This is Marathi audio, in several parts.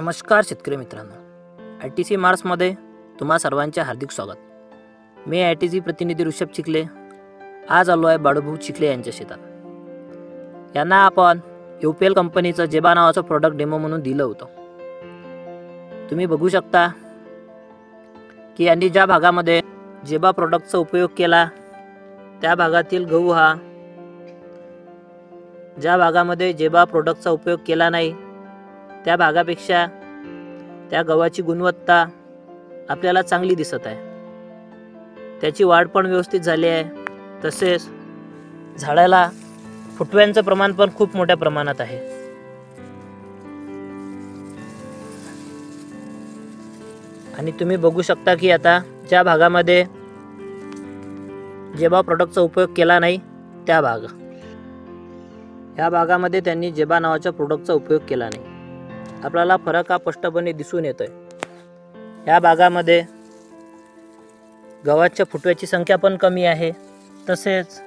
नमस्कार शेतकरी मित्रांनो, ITC मार्समध्ये तुम्हा सर्वांचे हार्दिक स्वागत। मी ITC प्रतिनिधी ऋषभ चिखले आज आलो आहे बाळूभाऊ चिखले यांच्या शेतात। यांना आपण UPL कंपनीचं जेबा नावाचं प्रोडक्ट डेमो म्हणून दिलं होतं। तुम्ही बघू शकता की यांनी ज्या भागामध्ये जेबा प्रोडक्टचा उपयोग केला त्या भागातील गहू हा ज्या भागामध्ये जेबा प्रोडक्टचा उपयोग केला नाही त्या भागापेक्षा त्या गव्हाची गुणवत्ता आपल्याला चांगली दिसत आहे। त्याची वाढ पण व्यवस्थित झाली आहे, तसेच झाडाला फुटव्यांचं प्रमाण पण खूप मोठ्या प्रमाणात आहे। आणि तुम्ही बघू शकता की आता ज्या भागामध्ये जेबा प्रोडक्टचा उपयोग केला नाही त्या ह्या भागामध्ये त्यांनी जेबा नावाच्या प्रोडक्टचा उपयोग केला नाही। आपल्याला फरक हा स्पष्टपणे दिसून येतोय। या भागामध्ये गव्हाच्या फुटव्याची संख्या पण कमी आहे, तसेच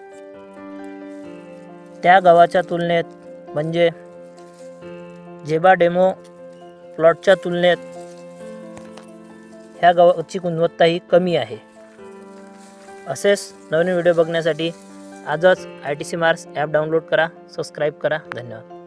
त्या गव्हाच्या तुलनेत म्हणजे जेबा डेमो प्लॉटच्या तुलनेत ह्या गव्हाची गुणवत्ता ही कमी आहे। असेच नवीन व्हिडिओ बघण्यासाठी आजच ITC मार्स ॲप डाउनलोड करा, सबस्क्राईब करा। धन्यवाद।